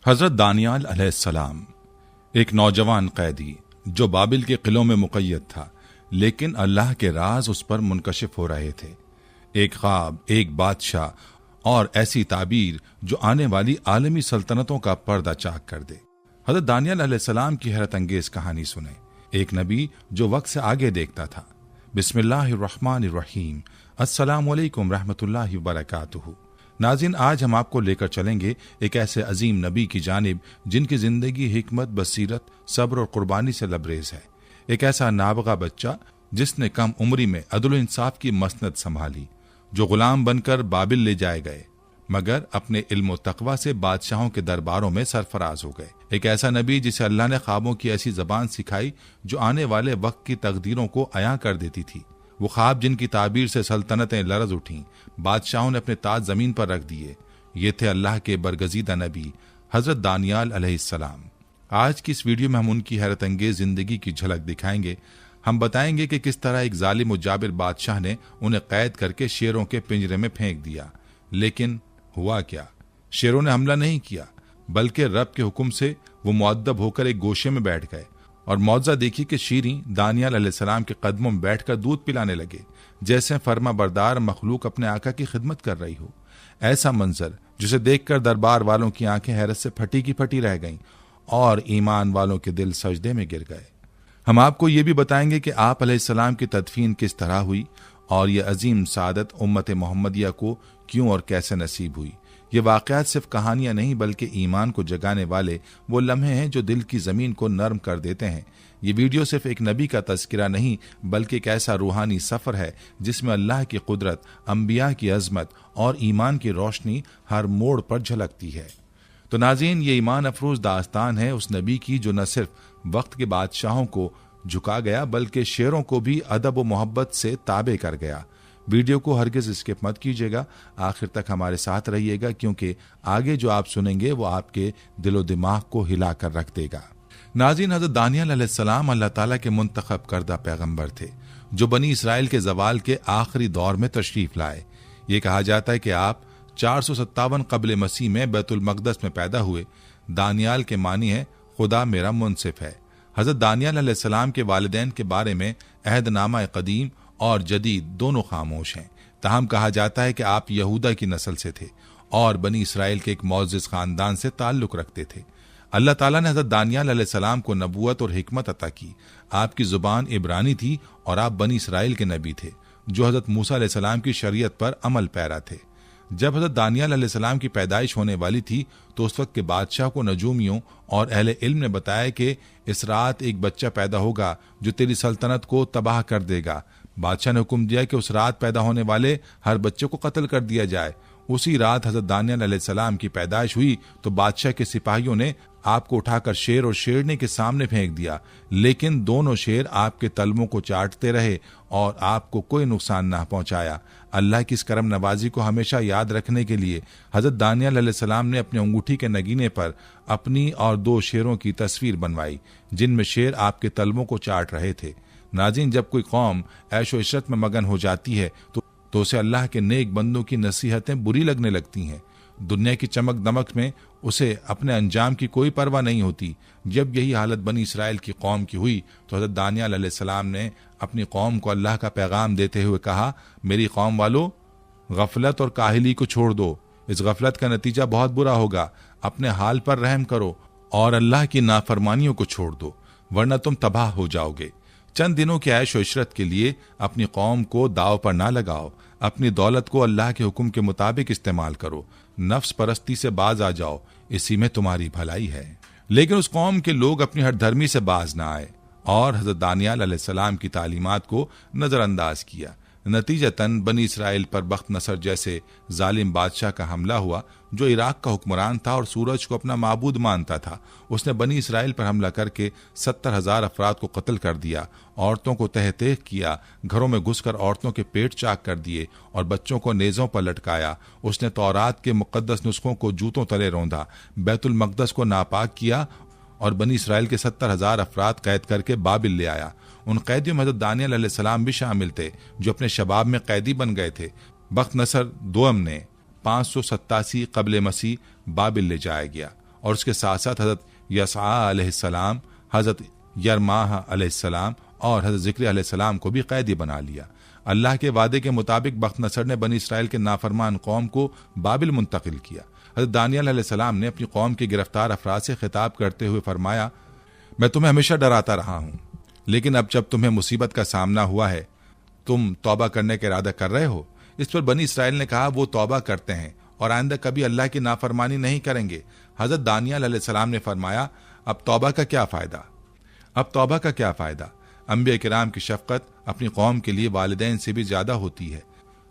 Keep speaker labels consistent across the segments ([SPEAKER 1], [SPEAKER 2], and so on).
[SPEAKER 1] हजरत दानियाल अलैहिस्सलाम एक नौजवान कैदी जो बाबिल के किलों में मुक़य्यद था, लेकिन अल्लाह के राज उस पर मुनकशिफ हो रहे थे। एक ख्वाब, एक बादशाह और ऐसी ताबीर जो आने वाली आलमी सल्तनतों का पर्दा चाक कर दे। हजरत दानियाल अलैहिस्सलाम की हैरत अंगेज कहानी सुने। एक नबी जो वक्त से आगे देखता था। बिस्मिल्लाहिर्रहमानिर्रहीम, अस्सलामु अलैकुम रहमतुल्लाहि व बरकातुहू। नाज़रीन, आज हम आपको लेकर चलेंगे एक ऐसे अजीम नबी की जानिब जिनकी जिंदगी हिकमत, बसीरत, सब्र और कुर्बानी से लबरेज है। एक ऐसा नाबगा बच्चा जिसने कम उम्री में अदल इंसाफ की मसनद संभाली, जो गुलाम बनकर बाबिल ले जाए गए मगर अपने इल्म तकवा से बादशाहों के दरबारों में सरफराज हो गए। एक ऐसा नबी जिसे अल्लाह ने ख्वाबों की ऐसी जबान सिखाई जो आने वाले वक्त की तकदीरों को अयां कर देती थी। वो ख्वाब जिनकी ताबीर से सल्तनतें लरज उठीं, बादशाहों ने अपने ताज जमीन पर रख दिए। ये थे अल्लाह के बरगजीदा नबी हजरत दानियाल अलैहिस्सलाम। आज की इस वीडियो में हम उनकी हैरत अंगेज जिंदगी की झलक दिखाएंगे। हम बताएंगे कि किस तरह एक जालिम और जाबिर बादशाह ने उन्हें कैद करके शेरों के पिंजरे में फेंक दिया। लेकिन हुआ क्या? शेरों ने हमला नहीं किया, बल्कि रब के हुक्म से वो मुअद्दब होकर एक गोशे में बैठ गए और मौजा देखी कि शीरी दानियाल अलैहिस्सलाम के कदमों में बैठकर दूध पिलाने लगे, जैसे फर्मा बरदार मखलूक अपने आका की खिदमत कर रही हो। ऐसा मंजर जिसे देखकर दरबार वालों की आंखें हैरत से फटी की फटी रह गईं और ईमान वालों के दिल सजदे में गिर गए। हम आपको ये भी बताएंगे कि आप अलैहिस्सलाम की तदफीन किस तरह हुई और ये अजीम सादत उम्मत मोहम्मदिया को क्यों और कैसे नसीब हुई। ये वाक़यात सिर्फ कहानियां नहीं बल्कि ईमान को जगाने वाले वो लम्हे हैं जो दिल की ज़मीन को नर्म कर देते हैं। ये वीडियो सिर्फ एक नबी का तज़किरा नहीं बल्कि एक ऐसा रूहानी सफ़र है जिसमें अल्लाह की कुदरत, अम्बिया की अजमत और ईमान की रोशनी हर मोड़ पर झलकती है। तो नाज़रीन, ये ईमान अफरोज दास्तान है उस नबी की जो न सिर्फ वक्त के बादशाहों को झुका गया बल्कि शेरों को भी अदब व मोहब्बत से ताबे कर गया। वीडियो को हरगिज स्किप मत कीजिएगा, आखिर तक हमारे साथ रहिएगा क्योंकि आगे जो आप सुनेंगे वो आपके दिलो दिमाग को हिला कर रख देगा। नाज़रीन, हज़रत दानियाल अलैहिस्सलाम अल्लाह ताला के मुंतखब करदा पैगंबर थे जो बनी इसराइल के जवाल के आखिरी दौर में तशरीफ लाए। ये कहा जाता है कि आप 457 कबल मसीह में बैतुल मक़दस में पैदा हुए। दानियाल के मानी है खुदा मेरा मुनसिफ है। हज़रत दानियाल अलैहिस्सलाम के वालिदैन के बारे में अहदनामा कदीम और जदीद दोनों खामोश हैं। ताहम कहा जाता है कि आप यहूदा की नस्ल से थे और बनी इसराइल के एक मौजिज़ खानदान से ताल्लुक़ रखते थे। अल्लाह ताला ने हज़रत दानियाल अलैहिस्सलाम को नबूवत और हिकमत अता की। आपकी ज़ुबान इब्रानी थी और आप बनी इसराइल के नबी थे जो हज़रत मूसा अलैहिस्सलाम की शरीयत पर अमल पैरा थे। जब हज़रत दानियाल अलैहिस्सलाम की पैदाइश होने वाली थी तो उस वक्त के बादशाह को नजूमियों और अहले इल्म ने बताया कि इस रात एक बच्चा पैदा होगा जो तेरी सल्तनत को तबाह कर देगा। बादशाह ने हुक्म दिया कि उस रात पैदा होने वाले हर बच्चे को कत्ल कर दिया जाए। उसी रात हज़रत दानियाल अलैहिस्सलाम की पैदाइश हुई तो बादशाह के सिपाहियों ने आपको उठाकर शेर और शेरनी के सामने फेंक दिया, लेकिन दोनों शेर आपके तलवों को चाटते रहे और आपको कोई नुकसान न पहुंचाया। अल्लाह की इस करम नवाजी को हमेशा याद रखने के लिए हज़रत दानियाल अलैहिस्सलाम ने अपनी अंगूठी के नगीने पर अपनी और 2 शेरों की तस्वीर बनवाई जिनमें शेर आपके तलवों को चाट रहे थे। नाज़रीन, जब कोई कौम ऐशो इशरत में मगन हो जाती है तो उसे अल्लाह के नेक बंदों की नसीहतें बुरी लगने लगती हैं। दुनिया की चमक दमक में उसे अपने अंजाम की कोई परवाह नहीं होती। जब यही हालत बनी इसराइल की कौम की हुई तो हज़रत दानियाल अलैहिस्सलाम ने अपनी कौम को अल्लाह का पैगाम देते हुए कहा, मेरी कौम वालों, गफलत और काहिली को छोड़ दो। इस गफलत का नतीजा बहुत बुरा होगा। अपने हाल पर रहम करो और अल्लाह की नाफरमानियों को छोड़ दो, वरना तुम तबाह हो जाओगे। चंद दिनों की ऐश और इशरत के लिए अपनी कौम को दाव पर ना लगाओ। अपनी दौलत को अल्लाह के हुक्म के मुताबिक इस्तेमाल करो। नफ्स परस्ती से बाज आ जाओ, इसी में तुम्हारी भलाई है। लेकिन उस कौम के लोग अपनी हठधर्मी से बाज ना आए और हज़रत दानियाल अलैहिस्सलाम की तालीमात को नज़रअंदाज किया। नतीजतन बनी इसराइल पर बख्त नसर जैसे जालिम बादशाह का हमला हुआ जो इराक का हुक्मरान था और सूरज को अपना माबूद मानता था। उसने बनी इसराइल पर हमला करके 70,000 अफराद को कत्ल कर दिया, औरतों को तह किया, घरों में घुसकर औरतों के पेट चाक कर दिए और बच्चों को नेज़ों पर लटकाया। उसने तौरात के मुक़द्दस नुस्खों को जूतों तले रौंदा, बैतुल मक़दस को नापाक किया और बनी इसराइल के 70,000 अफराद कैद करके बाबिल ले आया। उन कैदियों में हज़रत दानियाल अलैहिस्सलाम भी शामिल थे जो अपने शबाब में कैदी बन गए थे। बख्त नसर दोम ने 587 कबल मसीह बाबिल ले जाया गया और उसके साथ साथ हज़रत यसा अलैहिस्सलाम, हज़रत यरमाह अलैहिस्सलाम और हज़रत ज़िक्र अलैहिस्सलाम को भी कैदी बना लिया। अल्लाह के वादे के मुताबिक बख्तनसर ने बनी इसराइल के नाफरमान कौम को बाबिल मुंतकिल किया। हज़रत दानियल अलैहिस्सलाम ने अपनी कौम के गिरफ्तार अफराद से खिताब करते हुए फरमाया, मैं तुम्हें हमेशा डराता रहा हूँ, लेकिन अब जब तुम्हें मुसीबत का सामना हुआ है, तुम तौबा करने का इरादा कर रहे हो। इस पर बनी इसराइल ने कहा, वो तौबा करते हैं और आइंदा कभी अल्लाह की नाफरमानी नहीं करेंगे। हज़रत दानियल अलैहिस्सलाम ने फरमाया, अब तौबा का क्या फ़ायदा, अब तौबा का क्या फ़ायदा। अंबिया किराम की शफ़क़त अपनी कौम के लिए वालिदैन से भी ज़्यादा होती है।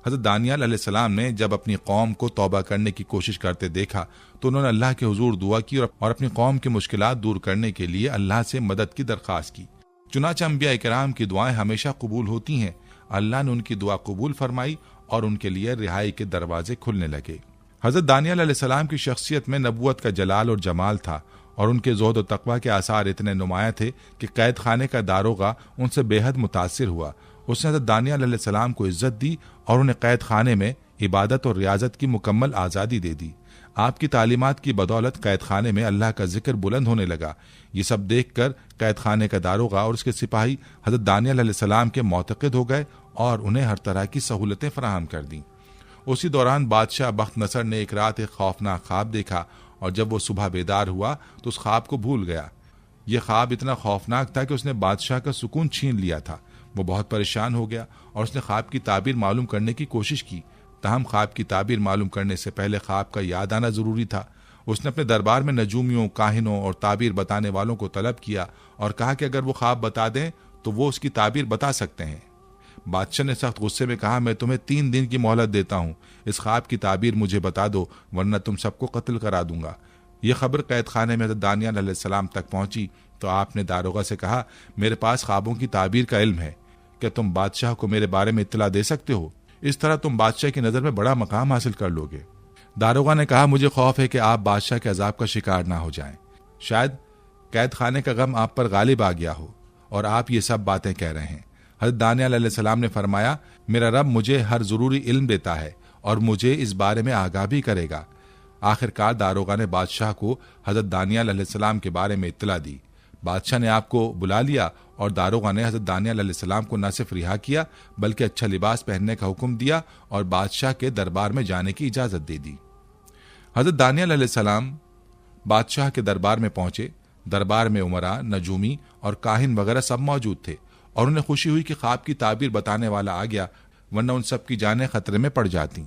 [SPEAKER 1] हज़रत दानियल अलैहिस्सलाम ने जब अपनी कौम को तौबा करने की कोशिश करते देखा तो उन्होंने अल्लाह के हुजूर दुआ की और अपनी कौम की मुश्किलात दूर करने के लिए अल्लाह से मदद की दरख्वास्त की। चुनांचे अंबिया किराम की दुआएं हमेशा कबूल होती हैं। अल्लाह ने उनकी दुआ कबूल फरमाई और उनके लिए रिहाई के दरवाजे खुलने लगे। हज़रत दानियल अलैहिस्सलाम की शख्सियत में नबूवत का जलाल और जमाल था और उनके ज़ुहद और तक़वा के आसार इतने नुमायां थे कि कैद खाने का दारोगा उनसे बेहद मुतासिर हुआ। उसने हज़रत दानियल अलैहिस्सलाम को इज्जत दी और उन्हें कैद खाने में इबादत और रियाजत की मुकम्मल आज़ादी दे दी। आपकी तालीमात की बदौलत कैद खाने में अल्लाह का जिक्र बुलंद होने लगा। ये सब देख कर कैद खाने का दारोगा और उसके सिपाही हज़रत दानियल अलैहिस्सलाम के मोतक़िद हो गए और उन्हें हर तरह की सहूलतें फराहम कर दी। उसी दौरान बादशाह बख्तनसर ने एक रात एक खौफनाक ख्वाब देखा और जब वो सुबह बेदार हुआ तो उस ख्वाब को भूल गया। ये ख्वाब इतना खौफनाक था कि उसने बादशाह का सुकून छीन लिया था। वो बहुत परेशान हो गया और उसने ख्वाब की ताबीर मालूम करने की कोशिश की। ताहम ख्वाब की ताबीर मालूम करने से पहले ख्वाब का याद आना जरूरी था। उसने अपने दरबार में नजूमियों, काहिनों और ताबीर बताने वालों को तलब किया और कहा कि अगर वो ख्वाब बता दें तो वो उसकी ताबीर बता सकते हैं। बादशाह ने सख्त गुस्से में कहा, मैं तुम्हें 3 दिन की मोहलत देता हूँ, इस ख्वाब की ताबीर मुझे बता दो वरना तुम सबको कत्ल करा दूंगा। यह खबर कैद खाने में हज़रत दानियल अलैहिस्सलाम तक पहुंची तो आपने दारोगा से कहा, मेरे पास ख्वाबों की ताबीर का इल्म है, क्या तुम बादशाह को मेरे बारे में इत्तला दे सकते हो? इस तरह तुम बादशाह की नज़र में बड़ा मकाम हासिल कर लोगे। दारोगा ने कहा, मुझे खौफ है कि आप बादशाह के अजाब का शिकार ना हो जाएं। शायद कैद खाने का गम आप पर गालिब आ गया हो और आप ये सब बातें कह रहे हैं। हज़रत दानियल अलैहिस्सलाम ने फरमाया, मेरा रब मुझे हर ज़रूरी इल्म देता है और मुझे इस बारे में आगाह भी करेगा। आखिरकार दारोगा ने बादशाह को हज़रत दानियल अलैहिस्सलाम के बारे में इत्तला दी। बादशाह ने आपको बुला लिया और दारोगा ने हज़रत दानियल अलैहिस्सलाम को न सिर्फ रिहा किया बल्कि अच्छा लिबास पहनने का हुक्म दिया और बादशाह के दरबार में जाने की इजाज़त दे दी। हज़रत दानियल अलैहिस्सलाम बादशाह के दरबार में पहुंचे। दरबार में उमरा, नजूमी और काहिन वगैरह सब मौजूद थे और उन्हें खुशी हुई कि ख्वाब की ताबीर बताने वाला आ गया, वरना उन सब की जानें खतरे में पड़ जाती।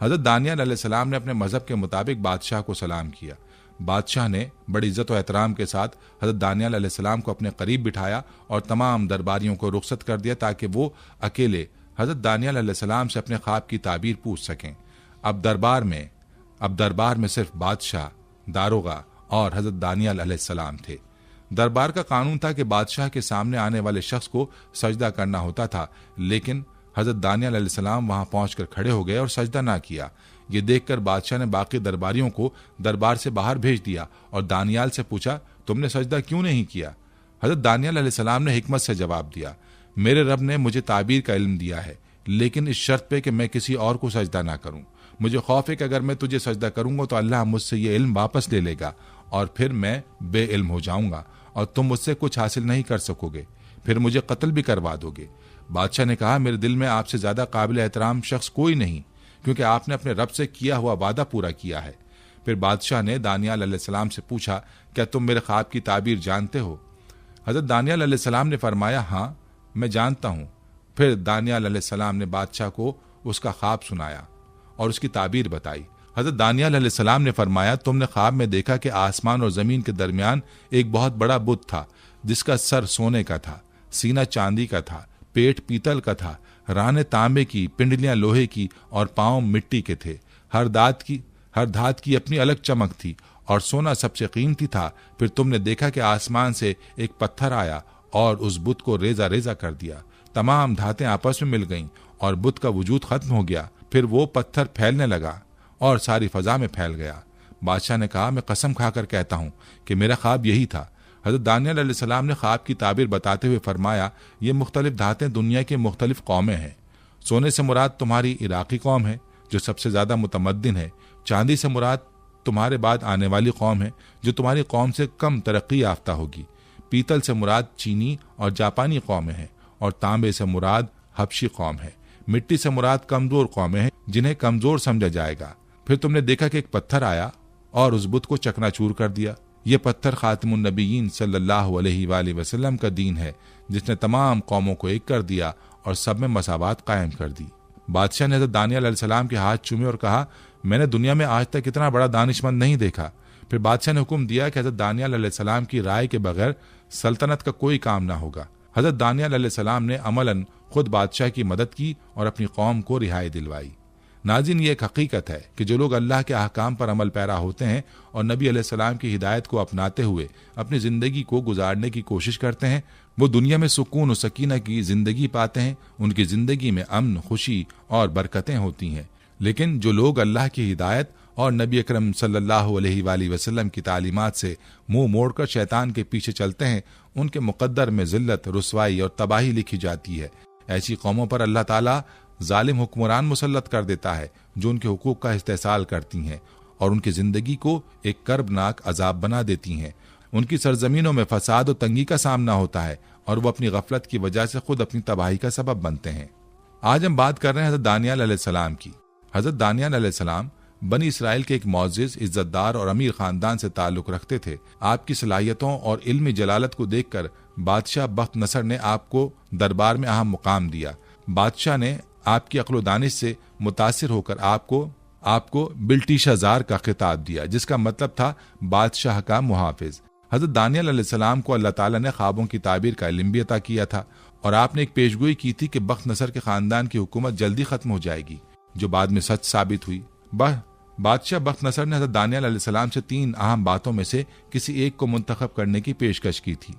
[SPEAKER 1] हज़रत दानियल अलैहिस्सलाम ने अपने मजहब के मुताबिक बादशाह को सलाम किया। बादशाह ने बड़ी इज्जत और एहतराम के साथ हज़रत दानियल अलैहिस्सलाम को अपने करीब बिठाया और तमाम दरबारियों को रुखसत कर दिया ताकि वो अकेले हज़रत दानियल अलैहिस्सलाम से अपने ख्वाब की ताबीर पूछ सकें। अब दरबार में सिर्फ बादशाह, दारोगा और हज़रत दानियल अलैहिस्सलाम थे। दरबार का कानून था कि बादशाह के सामने आने वाले शख्स को सजदा करना होता था, लेकिन हज़रत दानियल अलैहिस्सलाम वहां पहुंचकर खड़े हो गए और सजदा ना किया। ये देखकर बादशाह ने बाकी दरबारियों को दरबार से बाहर भेज दिया और दानियल से पूछा, तुमने सजदा क्यों नहीं किया? हज़रत दानियल अलैहिस्सलाम ने हिकमत से जवाब दिया, मेरे रब ने मुझे ताबीर का इल्म दिया है, लेकिन इस शर्त पे कि मैं किसी और को सजदा ना करूं। मुझे खौफ है कि अगर मैं तुझे सजदा करूंगा तो अल्लाह मुझसे ये इल्म वापस ले लेगा और फिर मैं बेइल्म हो जाऊंगा और तुम मुझसे कुछ हासिल नहीं कर सकोगे, फिर मुझे कत्ल भी करवा दोगे। बादशाह ने कहा, मेरे दिल में आपसे ज्यादा काबिल एहतराम शख्स कोई नहीं, क्योंकि आपने अपने रब से किया हुआ वादा पूरा किया है। फिर बादशाह ने दानियल अलैहिस्सलाम से पूछा, क्या तुम मेरे ख्वाब की ताबीर जानते हो? हज़रत दानियल अलैहिस्सलाम ने फरमाया, हाँ मैं जानता हूँ। फिर दानियल अलैहिस्सलाम ने बादशाह को उसका ख्वाब सुनाया और उसकी ताबीर बताई। हज़रत दानियल अलैहिस्सलाम ने फरमाया, तुमने ख्वाब में देखा कि आसमान और ज़मीन के दरमियान एक बहुत बड़ा बुत था, जिसका सर सोने का था, सीना चांदी का था, पेट पीतल का था, रानें तांबे की, पिंडलियां लोहे की और पांव मिट्टी के थे। हर धात की अपनी अलग चमक थी और सोना सबसे कीमती था। फिर तुमने देखा कि आसमान से एक पत्थर आया और उस बुत को रेजा रेजा कर दिया। तमाम धातें आपस में मिल गईं और बुत का वजूद खत्म हो गया। फिर वो पत्थर फैलने लगा और सारी फजा में फैल गया। बादशाह ने कहा, मैं कसम खाकर कहता हूं कि मेरा ख्वाब यही था। हज़रत दानियल अलैहिस्सलाम ने ख्वाब की ताबीर बताते हुए फरमाया, ये मुख्तलिफ धातें दुनिया की मुख्तलिफ कौमें हैं। सोने से मुराद तुम्हारी इराकी कौम है जो सबसे ज्यादा मुतमद्दिन है। चांदी से मुराद तुम्हारे बाद आने वाली कौम है जो तुम्हारी कौम से कम तरक्की याफ्ता होगी। पीतल से मुराद चीनी और जापानी कौमें हैं और तांबे से मुराद हबशी कौम है। मिट्टी से मुराद कमजोर कौमें हैं जिन्हें कमजोर समझा जाएगा। फिर तुमने देखा कि एक पत्थर आया और उस बुत को चकनाचूर कर दिया। यह पत्थर खातिमुन नबीयीन सल्लल्लाहु अलैहि वसल्लम का दीन है जिसने तमाम कौमों को एक कर दिया और सब में मसावत कायम कर दी। बादशाह ने हज़रत दानियल अलैहिस्सलाम के हाथ चूमे और कहा, मैंने दुनिया में आज तक इतना बड़ा दानिशमंद नहीं देखा। फिर बादशाह ने हुक्म दिया कि हज़रत दानियल अलैहिस्सलाम की राय के बगैर सल्तनत का कोई काम ना होगा। हज़रत दानियल अलैहिस्सलाम ने अमलन खुद बादशाह की मदद की और अपनी कौम को रिहाई दिलवाई। नाज़रीन, ये एक हकीकत है कि जो लोग अल्लाह के अहकाम पर अमल पैरा होते हैं और नबी अलैहिस्सलाम की हिदायत को अपनाते हुए अपनी ज़िंदगी को गुजारने की कोशिश करते हैं, वो दुनिया में सुकून और सकीना की ज़िंदगी पाते हैं। उनकी ज़िंदगी में अमन, खुशी और बरकतें होती हैं। लेकिन जो लोग अल्लाह की हिदायत और नबी अकरम सल्लल्लाहु अलैहि वसल्लम की तालीमात से मुंह मोड़कर शैतान के पीछे चलते हैं, उनके मुकद्दर में जिल्लत, रुसवाई और तबाही लिखी जाती है। ऐसी कौमों पर अल्लाह ताला जालिम हुक्मरान मुसल्लत कर देता है जो उनके हुकूक का इस्तेसाल करती हैं और उनकी जिंदगी को एक कर्बनाक अजाब बना देती हैं। उनकी सरजमीनों में फसाद और तंगी का सामना होता है और वो अपनी गफलत की वजह से खुद अपनी तबाही का सबब बनते हैं। आज हम बात कर रहे हैं हज़रत दानियल अलैहिस्सलाम की। हज़रत दानियल अलैहिस्सलाम बनी इसराइल के एक मौजिज़, इज्जतदार और अमीर खानदान से ताल्लुक रखते थे। आपकी सलाहियतों और इल्मी जलालत को देखकर बादशाह बख्त नसर ने आपको दरबार में अहम मुकाम दिया। बादशाह ने आपकी अक्ल व दानिश से मुतासिर होकर आपको बिल्टीशाजार का खिताब दिया, जिसका मतलब था बादशाह का मुहाफिज। हज़रत दानियल अलैहिस्सलाम को अल्लाह ताला ने ख्वाबों की ताबीर का इल्म भी अता किया था और आपने एक पेशगोई की थी कि बख्त नसर के खानदान की हुकूमत जल्दी खत्म हो जाएगी, जो बाद में सच साबित हुई। बादशाह बख्त नसर ने हज़रत दानियल अलैहिस्सलाम से 3 अहम बातों में से किसी एक को मुंतखब करने की पेशकश की थी।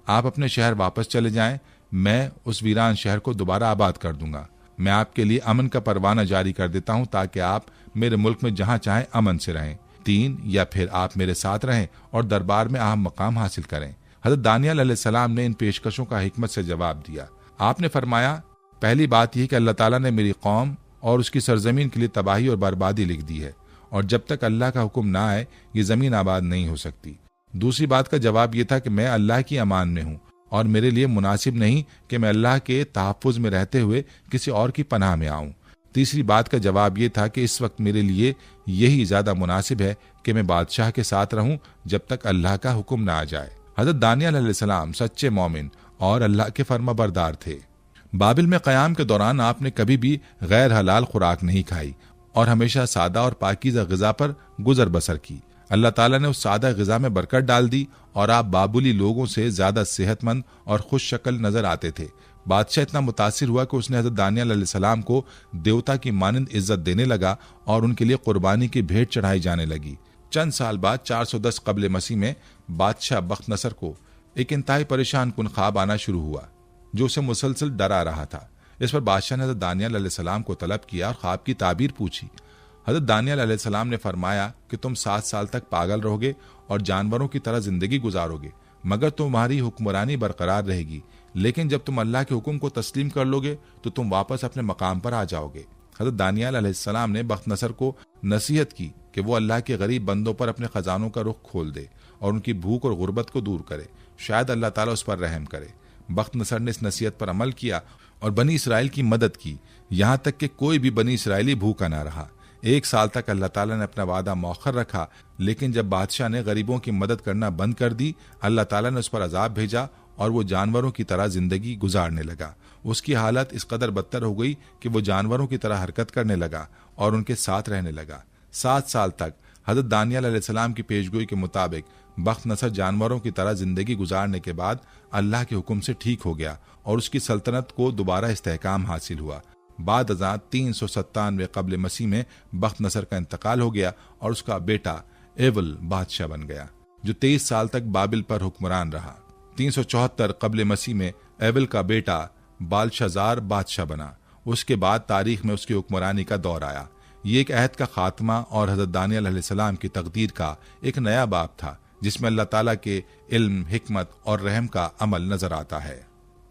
[SPEAKER 1] आप अपने शहर वापस चले जाएं, मैं उस वीरान शहर को दोबारा आबाद कर दूंगा। मैं आपके लिए अमन का परवाना जारी कर देता हूं ताकि आप मेरे मुल्क में जहां चाहें अमन से रहें। 3, या फिर आप मेरे साथ रहें और दरबार में अहम मकाम हासिल करें। हज़रत दानियल अलैहिस्सलाम ने इन पेशकशों का हिकमत से जवाब दिया। आपने फरमाया, पहली बात यह कि अल्लाह ताला ने मेरी कौम और उसकी सरजमीन के लिए तबाही और बर्बादी लिख दी है और जब तक अल्लाह का हुक्म ना आए ये जमीन आबाद नहीं हो सकती। दूसरी बात का जवाब यह था कि मैं अल्लाह की अमान में हूँ और मेरे लिए मुनासिब नहीं कि मैं अल्लाह के तहफ़्फ़ुज़ में रहते हुए किसी और की पनाह में आऊँ। तीसरी बात का जवाब यह था कि इस वक्त मेरे लिए यही ज्यादा मुनासिब है कि मैं बादशाह के साथ रहूं जब तक अल्लाह का हुक्म ना आ जाए। हज़रत दानियल अलैहिस्सलाम सच्चे मोमिन और अल्लाह के फर्माबरदार थे। बाबिल में क़याम के दौरान आपने कभी भी गैर हलाल खुराक नहीं खाई और हमेशा सादा और पाकीज़ा ग़िज़ा पर गुजर बसर की। अल्लाह ताला ने उस सादा ग़िज़ा में बरकत डाल दी और आप बाबुली लोगों से ज्यादा सेहतमंद और खुश शक्ल नजर आते थे। बादशाह इतना मुतासिर हुआ कि उसने हज़रत दानियल अलैहिस्सलाम को देवता की मानंद इज्जत देने लगा और उनके लिए कुर्बानी की भेंट चढ़ाई जाने लगी। चंद साल बाद 410 कबल मसीह में बादशाह बख्त नसर को एक इंतहाई परेशान कुन ख्वाब आना शुरू हुआ जो उसे मुसलसल डरा रहा था। इस पर बादशाह ने हज़रत दानियल अलैहिस्सलाम को तलब किया और ख्वाब की ताबीर पूछी। हज़रत दानियल अलैहिस्सलाम ने फरमाया कि तुम 7 साल तक पागल रहोगे और जानवरों की तरह जिंदगी गुजारोगे, मगर तुम्हारी हुक्मरानी बरकरार रहेगी। लेकिन जब तुम अल्लाह के हुक्म को तस्लीम कर लोगे तो तुम वापस अपने मकाम पर आ जाओगे। हज़रत दानियल अलैहिस्सलाम ने बख्त नसर को नसीहत की कि वो अल्लाह के गरीब बंदों पर अपने खजानों का रुख खोल दे और उनकी भूख और गुर्बत को दूर करे, शायद अल्लाह ताला उस पर रहम करे। बख्त नसर ने इस नसीहत पर अमल किया और बनी इसराइल की मदद की, यहाँ तक कि कोई भी बनी इसराइली भूखा ना रहा। 1 साल तक अल्लाह ताला ने अपना वादा मौखर रखा, लेकिन जब बादशाह ने गरीबों की मदद करना बंद कर दी, अल्लाह ताला ने उस पर अजाब भेजा और वो जानवरों की तरह जिंदगी गुजारने लगा। उसकी हालत इस कदर बदतर हो गई कि वो जानवरों की तरह हरकत करने लगा और उनके साथ रहने लगा। 7 साल तक हज़रत दानियल अलैहिस्सलाम की पेशगोई के मुताबिक बख्त नसर जानवरों की तरह जिंदगी गुजारने के बाद अल्लाह के हुक्म से ठीक हो गया और उसकी सल्तनत को दोबारा इस्तेहकाम हासिल हुआ। बाद अज़ां 397 कबल मसीह में बख्त नसर का इंतकाल हो गया और उसका बेटा एवल बादशाह बन गया, जो 23 साल तक बाबिल पर हुक्मरान रहा। 374 कबल मसीह में एवल का बेटा बालशजार बादशाह बना। उसके बाद तारीख में उसकी हुक्मरानी का दौर आया। ये एक अहद का खात्मा और हज़रत दानियल अलैहिस्सलाम की तकदीर का एक नया बाब था, जिसमें अल्लाह ताला के इल्म, हिकमत और रहम का अमल नजर आता है।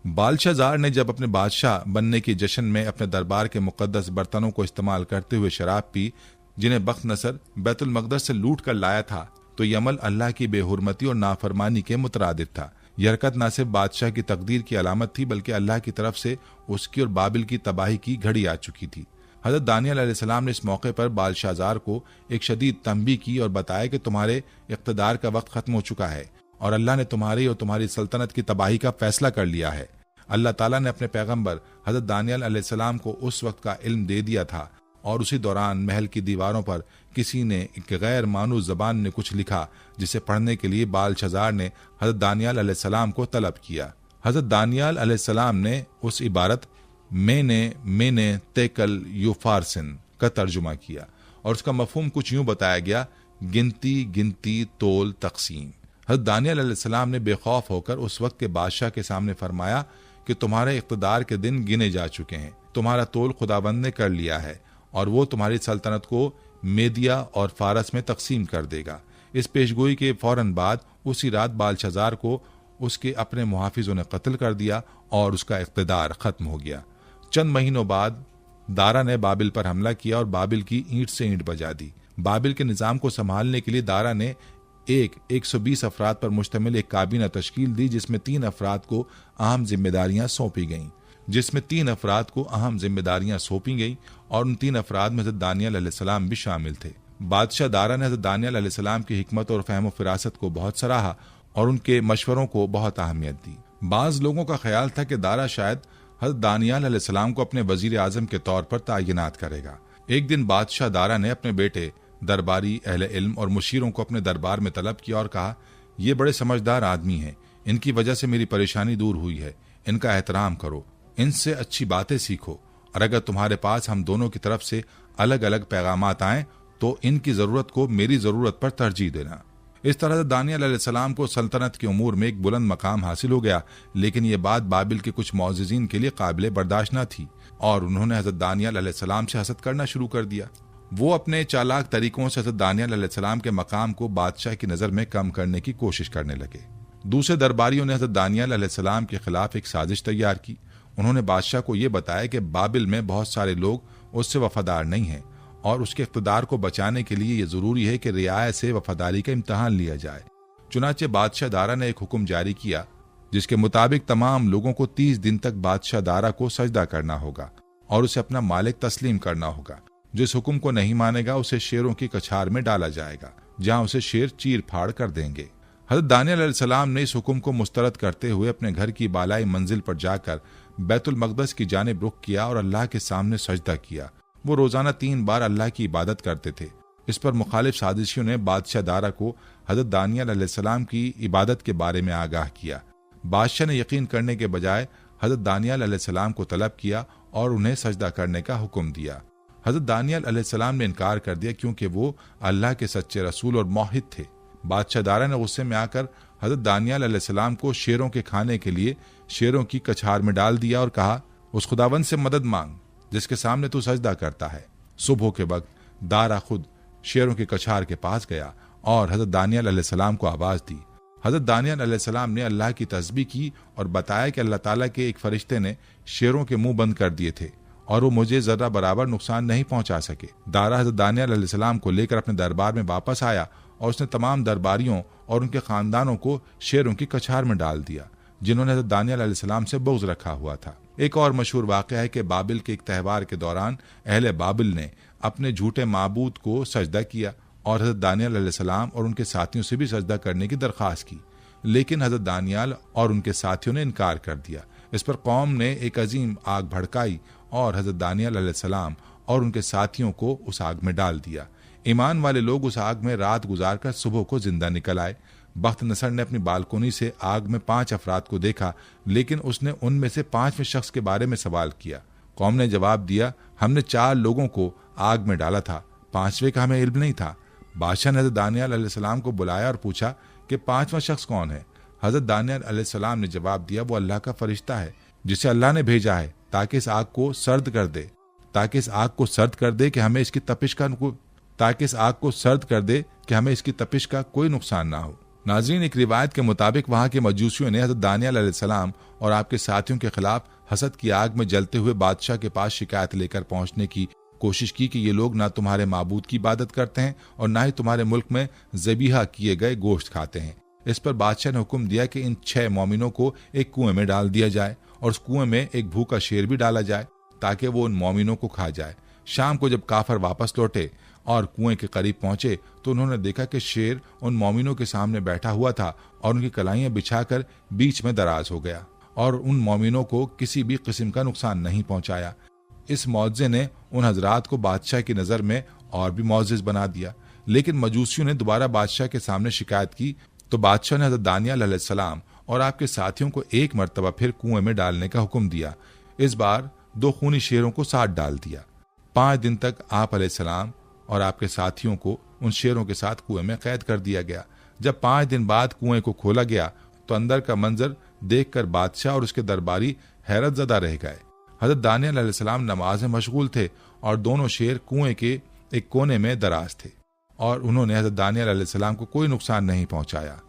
[SPEAKER 1] बालशजार ने जब अपने बादशाह बनने के जश्न में अपने दरबार के मुकद्दस बर्तनों को इस्तेमाल करते हुए शराब पी, जिन्हें बख्त नसर बैतुल मक़दस से लूट कर लाया था, तो ये अमल अल्लाह की बेहुरमती और नाफरमानी के मुतरादिफ था। यह हरकत न सिर्फ बादशाह की तकदीर की अलामत थी, बल्कि अल्लाह की तरफ से उसकी और बाबिल की तबाही की घड़ी आ चुकी थी। हजरत दानियल अलैहिस्सलाम ने इस मौके पर बालशाज़ार को एक शदीद तंबीह की और बताया कि तुम्हारे इक़्तिदार का वक्त खत्म हो चुका है और अल्लाह ने तुम्हारी और तुम्हारी सल्तनत की तबाही का फैसला कर लिया है। अल्लाह ताला ने अपने पैगंबर हजरत दानियल अलैहिस्सलाम को उस वक्त का इल्म दे दिया था और उसी दौरान महल की दीवारों पर किसी ने एक गैर मानूस जबान ने कुछ लिखा, जिसे पढ़ने के लिए बालशाज़ार ने हजरत दानियल अलैहिस्सलाम को तलब किया। हजरत दानियल अलैहिस्सलाम ने उस इबारत मेने तेकल युफारसिन का तर्जुमा किया और उसका मफहूम कुछ यूं बताया गया, गिनती गिनती तोल तकसीम। हजरत दानियल अलैहिस्सलाम ने बेखौफ होकर उस वक्त के बादशाह के सामने फरमाया कि तुम्हारे इक़्तिदार के दिन गिने जा चुके हैं, तुम्हारा तोल खुदाबंद ने कर लिया है और वो तुम्हारी सल्तनत को मेदिया और फारस में तकसीम कर देगा। इस पेशगोई के फौरन बाद उसी रात बालशाज़ार को उसके अपने मुहाफिजों ने कत्ल कर दिया और उसका इक़्तिदार खत्म हो गया। चंद महीनों बाद दारा ने बाबिल पर हमला किया और बाबिल की ईंट से ईंट बजा दी। बाबिल के निज़ाम को संभालने के लिए दारा ने 120 अफराद पर मुश्तमिल एक काबीना तश्कील दी, जिसमें 3 अफराद को अहम जिम्मेदारियां सौंपी गईं और उन 3 अफराद में हज़रत दानियल अलैहिस्सलाम भी शामिल थे। बादशाह दारा ने हज़रत दानियल अलैहिस्सलाम की हिकमत और फहम फिरासत को बहुत सराहा और उनके मशवरों को बहुत अहमियत दी। बाज लोगों का ख्याल था कि दारा शायद हज़रत दानियल अलैहिस्सलाम को अपने वजीर आजम के तौर पर तैनात करेगा। एक दिन बादशाह दारा ने अपने बेटे दरबारी अहले इल्म और मुशीरों को अपने दरबार में तलब किया और कहा, ये बड़े समझदार आदमी हैं, इनकी वजह से मेरी परेशानी दूर हुई है, इनका एहतराम करो, इनसे अच्छी बातें सीखो और अगर तुम्हारे पास हम दोनों की तरफ से अलग अलग पैगामात आए तो इनकी जरूरत को मेरी जरूरत पर तरजीह देना। इस तरह से दानियल अलैहिस्सलाम को सल्तनत के उमूर में एक बुलंद मकाम हासिल हो गया, लेकिन ये बात बाबिल के कुछ मौजिज़ीन के लिए काबिल बर्दाश्त न थी और उन्होंने हज़रत दानियल अलैहिस्सलाम से हसद करना शुरू कर दिया। वो अपने चालाक तरीकों से हज़रत दानियल अलैहिस्सलाम के मकाम को बादशाह की नज़र में कम करने की कोशिश करने लगे। दूसरे दरबारियों ने हज़रत दानियल अलैहिस्सलाम के खिलाफ एक साजिश तैयार की। उन्होंने बादशाह को ये बताया कि बाबिल में बहुत सारे लोग उससे वफादार नहीं हैं और उसके इक़्तिदार को बचाने के लिए ये जरूरी है कि रियाया से वफादारी का इम्तहान लिया जाए। चुनाचे बादशाह दारा ने एक हुक्म जारी किया, जिसके मुताबिक तमाम लोगों को 30 दिन तक बादशाह दारा को सजदा करना होगा और उसे अपना मालिक तस्लीम करना होगा। जो इस हुक्म को नहीं मानेगा उसे शेरों की कछार में डाला जाएगा, जहां उसे शेर चीर फाड़ कर देंगे। हज़रत दानियल अलैहिस्सलाम ने इस हुक्म को मुस्तरद करते हुए अपने घर की बालाई मंजिल पर जाकर बैतुल मक़दस की जानिब रुख किया और अल्लाह के सामने सजदा किया। वो रोजाना 3 बार अल्लाह की इबादत करते थे। इस पर मुखालिफ साजिशियों ने बादशाह दारा को हज़रत दानियल अलैहिस्सलाम की इबादत के बारे में आगाह किया। बादशाह ने यकीन करने के बजाय हज़रत दानियल अलैहिस्सलाम को तलब किया और उन्हें सजदा करने का हुक्म दिया। हज़रत दानियल अलैहिस्सलाम ने इनकार कर दिया, क्योंकि वो अल्लाह के सच्चे रसूल और मौहिद थे। बादशाह दारा ने गुस्से में आकर हज़रत दानियल अलैहिस्सलाम को शेरों के खाने के लिए शेरों की कछार में डाल दिया और कहा, उस खुदावंद से मदद मांग जिसके सामने तू सजदा करता है। सुबह के वक्त दारा खुद शेरों की कछार के पास गया और हज़रत दानियल अलैहिस्सलाम को आवाज दी। हज़रत दानियल अलैहिस्सलाम ने अल्लाह की तस्बीह की और बताया कि अल्लाह ताला के एक फरिश्ते ने शेरों के मुंह बंद कर दिए थे और वो मुझे जरा बराबर नुकसान नहीं पहुंचा सके। दारा हज़रत दानियल अलैहिस्सलाम को लेकर अपने दरबार में वापस आया और उसने तमाम दरबारियों और उनके खानदानों को शेरों की कछार में डाल दिया, जिन्होंने हज़रत दानियल अलैहिस्सलाम से बुग़्ज़ रखा हुआ था। एक और मशहूर वाक़या है कि बाबिल के एक त्यौहार के दौरान अहले बाबिल ने अपने झूठे माबूद को सजदा किया और हज़रत दानियल अलैहिस्सलाम और उनके साथियों से भी सजदा करने की दरख्वास्त की, लेकिन हज़रत दानियल और उनके साथियों ने इनकार कर दिया। इस पर कौम ने एक अजीम आग भड़काई और हज़रत दानियल अलैहिस्सलाम और उनके साथियों को उस आग में डाल दिया। ईमान वाले लोग उस आग में रात गुजारकर सुबह को जिंदा निकल आए। बख्त नसर ने अपनी बालकोनी से आग में 5 अफराद को देखा, लेकिन उसने उनमें से 5वें शख्स के बारे में सवाल किया। कौम ने जवाब दिया, हमने 4 लोगों को आग में डाला था, 5वें का हमें इल्म नहीं था। बादशाह ने हज़रत दानियल अलैहिस्सलाम को बुलाया और पूछा कि 5वां शख्स कौन है। हज़रत दानियल अलैहिस्सलाम ने जवाब दिया, वो अल्लाह का फरिश्ता है जिसे अल्लाह ने भेजा है ताकि इस आग को सर्द कर दे, कि हमें इसकी तपिश का कोई नुकसान ना हो। नाज़रीन, एक रिवायत के मुताबिक वहां के मजूसियों ने हज़रत दानियल अलैहिस्सलाम और आपके साथियों के खिलाफ हसद की आग में जलते हुए बादशाह के पास शिकायत लेकर पहुंचने की कोशिश की कि ये लोग ना तुम्हारे माबूद की इबादत करते हैं और ना ही तुम्हारे मुल्क में ज़बीहा किए गए गोश्त खाते हैं। इस पर बादशाह ने हुक्म दिया कि इन 6 मोमिनों को एक कुएं में डाल दिया जाए और उस कुएं में एक भूखा शेर भी डाला जाए ताकि वो उन मोमिनों को खा जाए। शाम को जब काफर वापस लौटे और कुएं के करीब पहुंचे तो उन्होंने देखा कि शेर उन मोमिनों के सामने बैठा हुआ था और उनकी कलाइयां बिछाकर बीच में दराज हो गया और उन मोमिनों को किसी भी किस्म का नुकसान नहीं पहुंचाया। इस मौजे ने उन हजरात को बादशाह की नजर में और भी मोअज़्ज़िज बना दिया। लेकिन मजूसियों ने दोबारा बादशाह के सामने शिकायत की तो बादशाह ने हज़रत दानियल अलैहिस्सलाम और आपके साथियों को एक मर्तबा फिर कुएं में डालने का हुक्म दिया। इस बार 2 खूनी शेरों को साथ डाल दिया। 5 दिन तक आप अलैहिस्सलाम और आपके साथियों को उन शेरों के साथ कुएं में कैद कर दिया गया। जब 5 दिन बाद कुएं को खोला गया तो अंदर का मंजर देखकर बादशाह और उसके दरबारी हैरत ज़दा रह गए। हज़रत दानियल अलैहिस्सलाम नमाज में मशगूल थे और दोनों शेर कुएं के एक कोने में दराज थे और उन्होंने हज़रत दानियल अलैहिस्सलाम को कोई नुकसान नहीं पहुंचाया।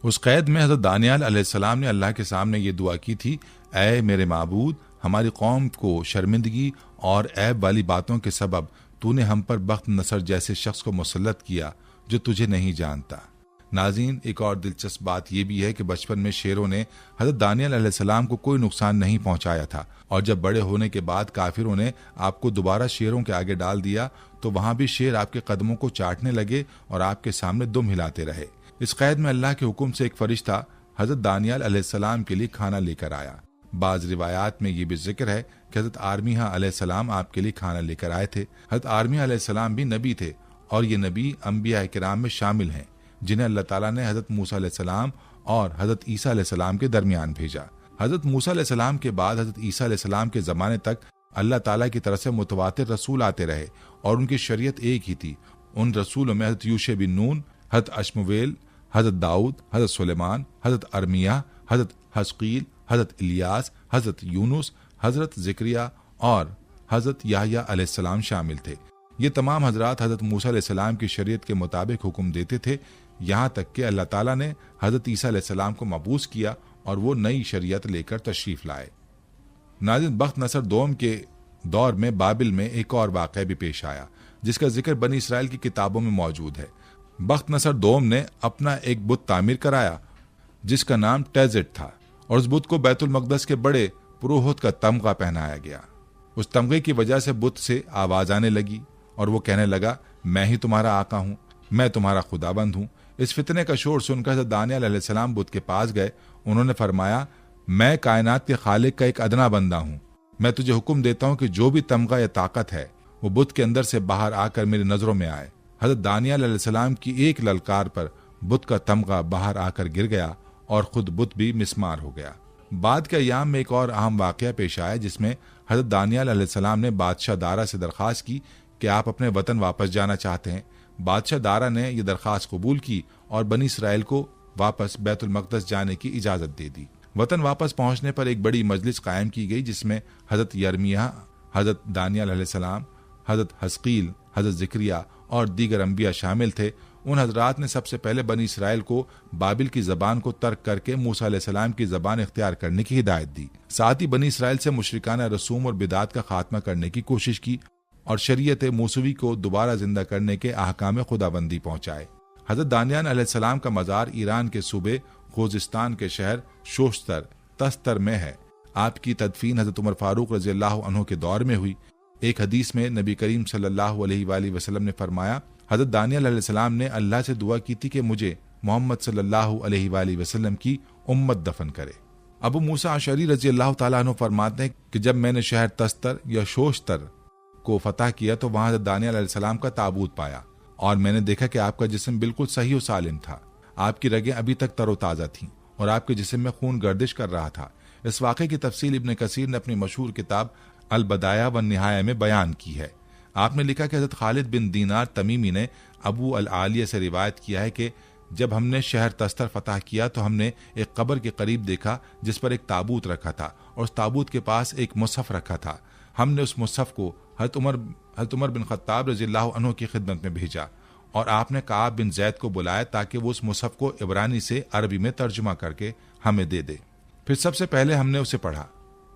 [SPEAKER 1] उस कैद में हज़रत दानियल अलैहिस्सलाम ने अल्लाह के सामने ये दुआ की थी, ऐ मेरे माबूद, हमारी कौम को शर्मिंदगी और ऐब वाली बातों के सबब तूने हम पर बख्त नसर जैसे शख्स को मुसल्लत किया जो तुझे नहीं जानता। नाज़रीन, एक और दिलचस्प बात यह भी है कि बचपन में शेरों ने हज़रत दानियल अलैहिस्सलाम को कोई नुकसान नहीं पहुंचाया था और जब बड़े होने के बाद काफिरों ने आपको दोबारा शेरों के आगे डाल दिया तो वहां भी शेर आपके कदमों को चाटने लगे और आपके सामने दुम हिलाते रहे। इस कैद में अल्लाह के हुक्म से एक फरिश्ता हज़रत दानियल अलैहिस्सलाम के लिए खाना लेकर आया। बाज रिवायात में ये भी जिक्र है कि हज़रत आर्मिया अलैहिस्सलाम आपके लिए खाना लेकर आए थे। हज़रत आर्मिया अलैहिस्सलाम भी नबी थे और ये नबी अंबिया किराम में शामिल हैं जिन्हें अल्लाह ताला ने हज़रत मूसा अलैहिस्सलाम और हज़रत ईसा अलैहिस्सलाम के दरमियान भेजा। हज़रत मूसा अलैहिस्सलाम के बाद हज़रत ईसा अलैहिस्सलाम के ज़माने तक अल्लाह ताला की तरफ से मुतवातिर रसूल आते रहे और उनकी शरीयत एक ही थी। उन रसूलों में हज़रत यूशे बिन नून, हज़रत अशमुवेल, हज़रत दाऊद, हज़रत सुलेमान, हज़रत अरमिया, हज़रत हस्कील, हज़रत इलियास, हज़रत यूनुस, हज़रत ज़िक्रिया और हज़रत याहया अलैहिस्सलाम शामिल थे। ये तमाम हजरात हज़रत मूसा अलैहिस्सलाम की शरीयत के मुताबिक हुक्म देते थे, यहाँ तक कि अल्लाह ताला ने हज़रत ईसा अलैहिस्सलाम को मबूस किया और वो नई शरीयत लेकर तशरीफ लाए। नाज़रीन, बख्त नसर दोम के दौर में बाबिल में एक और वाक़या भी पेश आया जिसका जिक्र बनी इसराइल की किताबों में मौजूद है। बख्त नसर दोम ने अपना एक बुत तामीर कराया जिसका नाम टेज़ेट था और उस बुत को बैतुल मक़दस के बड़े पुरोहित का तमगा पहनाया गया। उस तमगे की वजह से बुत से आवाज आने लगी और वो कहने लगा, मैं ही तुम्हारा आका हूँ, मैं तुम्हारा खुदाबंद हूँ। इस फितने का शोर सुनकर हज़रत दानियल अलैहिस्सलाम बुत के पास गए। उन्होंने फरमाया, मैं कायनात के खालिक का एक अदना बंदा हूँ। मैं तुझे हुक्म देता हूँ कि जो भी तमगा या ताकत है वो बुत के अंदर से बाहर आकर मेरी नजरों में आए। हज़रत दानियल अलैहिस्सलाम की एक ललकार पर बुत का तमगा बाहर आकर गिर गया और खुद बुत भी मिस्मार हो गया। बाद के अयाम में एक और अहम वाक़या पेश आया जिसमें हज़रत दानियल अलैहिस्सलाम ने बादशाह दारा से दरख्वास्त की कि आप अपने वतन वापस जाना चाहते हैं। बादशाह दारा ने यह दरख्वास्त कबूल की और बनी इसराइल को वापस बैतुल मक़दस जाने की इजाज़त दे दी। वतन वापस पहुंचने पर एक बड़ी मजलिस कायम की गई जिसमें हज़रत यर्मिया, हज़रत दानियल अलैहिस्सलाम, हज़रत हस्कील, हज़रत ज़िक्रिया और दीगर अंबिया शामिल थे। उन हजरात ने सबसे पहले बनी इसराइल को बाबिल की ज़बान को तर्क करके मूसा अलैहिस्सलाम की ज़बान इख्तियार करने की हिदायत दी। साथ ही बनी इसराइल से मुशरिकाना रसूम और बिदात का खात्मा करने की कोशिश की और शरीयत मूसवी को दोबारा जिंदा करने के अहकाम खुदाबंदी पहुंचाए। हज़रत दानियल अलैहिस्सलाम का मज़ार ईरान के सूबे खोजिस्तान के शहर शोश्तर तस्तर में है। आपकी तदफीन हज़रत उमर फारूक रज़ियल्लाहु अन्हु के दौर में हुई। एक हदीस में नबी करीम सल्लल्लाहु अलैहि वसल्लम ने फरमाया, हज़रत दानियल अलैहिस्सलाम ने अल्लाह से दुआ की थी कि मुझे मोहम्मद सल्लल्लाहु अलैहि वसल्लम की उम्मत दफन करे। अबू मूसा अशअरी रज़ियल्लाहु ताला अन्हु फरमाते हैं कि जब मैंने शहर तस्तर या शोश्तर को फतह किया तो वहां हज़रत दानियल अलैहिस्सलाम का ताबूत पाया और मैंने देखा कि आपका जिस्म बिल्कुल सही और सालिम था। आपकी रगें अभी तक तरोताज़ा थीं और आपके जिस्म में खून गर्दिश कर रहा था। इस वाक़े की तफसील इब्न कसीर ने अपनी मशहूर किताब अल बदाया व निहाया में बयान की है। आपने लिखा कि हज़रत खालिद बिन दीनार तमीमी ने अबू अल आलिया से रिवायत किया है कि जब हमने शहर तस्तर फतह किया तो हमने एक कब्र के करीब देखा जिस पर एक ताबूत रखा था और उस ताबूत के पास एक मुसहफ रखा था। हमने उस मुसहफ को हज़रत उमर बिन खत्ताब रज़ियल्लाहु अन्हु की खिदमत में भेजा और आपने काब बिन जैद को बुलाया ताकि वो उस मुसहफ को इब्रानी से अरबी में तर्जुमा करके हमें दे दे। फिर सबसे पहले हमने उसे पढ़ा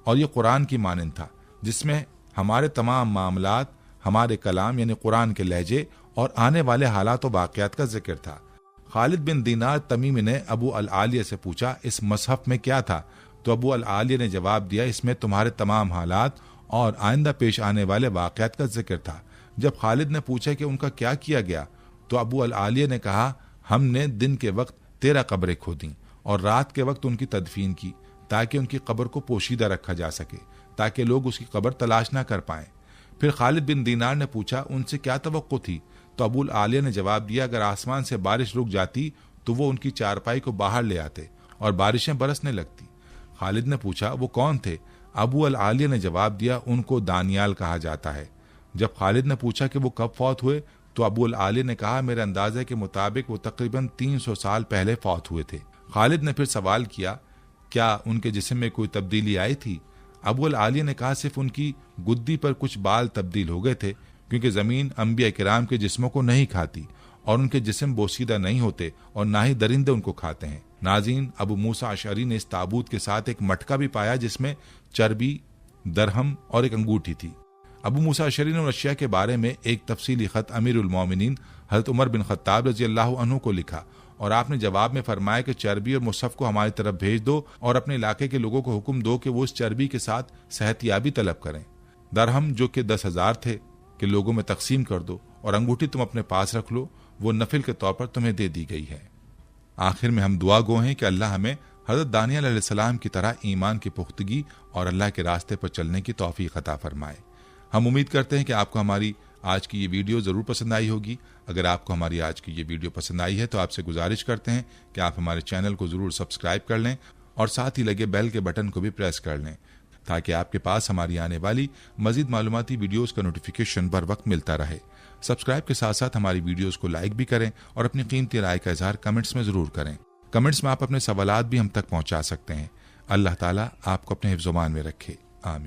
[SPEAKER 1] और ये कुरान की मानिंद था जिसमें हमारे तमाम मामलात हमारे कलाम यानी कुरान के लहजे और आने वाले हालात व वाक़यात का जिक्र था। खालिद बिन दीनार तमीमी ने अबू अल आलिया से पूछा, इस मसहफ में क्या था? तो अबू अल आलिया ने जवाब दिया, इसमें तुम्हारे तमाम हालात और आइंदा पेश आने वाले वाक़यात का जिक्र था। जब खालिद ने पूछा कि उनका क्या किया गया, तो अबू अल आलिया ने कहा, हमने दिन के वक्त 13 कब्रें खोदी और रात के वक्त उनकी तदफीन की, ताकि उनकी कब्र को पोशीदा रखा जा सके, ताकि लोग उसकी कब्र तलाश ना कर पाएं। फिर खालिद बिन दीनार ने पूछा, उनसे क्या तवक्को थी? तो अबू आलिया ने जवाब दिया, अगर आसमान से बारिश रुक जाती तो वो उनकी चारपाई को बाहर ले आते और बारिशें बरसने लगती। खालिद ने पूछा, वो कौन थे? अबू अल आलिया ने जवाब दिया, उनको दानियाल कहा जाता है। जब खालिद ने पूछा कि वो कब फौत हुए, तो अबू अल आलिया ने कहा, मेरे अंदाजे के मुताबिक वो तकरीबन 300 साल पहले फौत हुए थे। खालिद ने फिर सवाल किया, क्या उनके जिस्म में कोई तब्दीली आई थी? अबू अल आलिया ने कहा, सिर्फ उनकी गुद्दी पर कुछ बाल तब्दील हो गए थे, क्योंकि जमीन अंबिया किराम के जिस्मों को नहीं खाती और उनके जिस्म बोसीदा नहीं होते और ना ही दरिंदे उनको खाते हैं। नाज़रीन, अबू मूसा अशअरी ने इस ताबूत के साथ एक मटका भी पाया जिसमें चर्बी, दरहम और एक अंगूठी थी। अबू मूसा अशअरी ने रशिया के बारे में एक तफसीली खत अमीरुल मोमिनीन हज़रत उमर बिन खत्ताब रज़ी अल्लाहु अन्हु को लिखा और आपने जवाब में फरमाया कि चर्बी और मुसहफ को हमारी तरफ भेज दो और अपने इलाके के लोगों को हुक्म दो कि वो इस चर्बी के साथ सेहतियाबी तलब करें। दरहम जो कि 10,000 थे कि लोगों में तकसीम कर दो और अंगूठी तुम अपने पास रख लो, वो नफिल के तौर पर तुम्हें दे दी गई है। आखिर में हम दुआ गो हैं कि अल्लाह हमें हज़रत दानियल अलैहिस्सलाम की तरह ईमान की पुख्तगी और अल्लाह के रास्ते पर चलने की तौफीक अता फरमाए। हम उम्मीद करते हैं कि आपको हमारी आज की ये वीडियो ज़रूर पसंद आई होगी। अगर आपको हमारी आज की ये वीडियो पसंद आई है तो आपसे गुजारिश करते हैं कि आप हमारे चैनल को ज़रूर सब्सक्राइब कर लें और साथ ही लगे बेल के बटन को भी प्रेस कर लें, ताकि आपके पास हमारी आने वाली मज़ीद मालूमाती वीडियोस का नोटिफिकेशन बर वक्त मिलता रहे। सब्सक्राइब के साथ साथ हमारी वीडियोस को लाइक भी करें और अपनी कीमती राय का इजहार कमेंट्स में ज़रूर करें। कमेंट्स में आप अपने सवालात भी हम तक पहुँचा सकते हैं। अल्लाह ताला आपको अपने हिफ्ज़-ओ-मान में रखे। आमीन।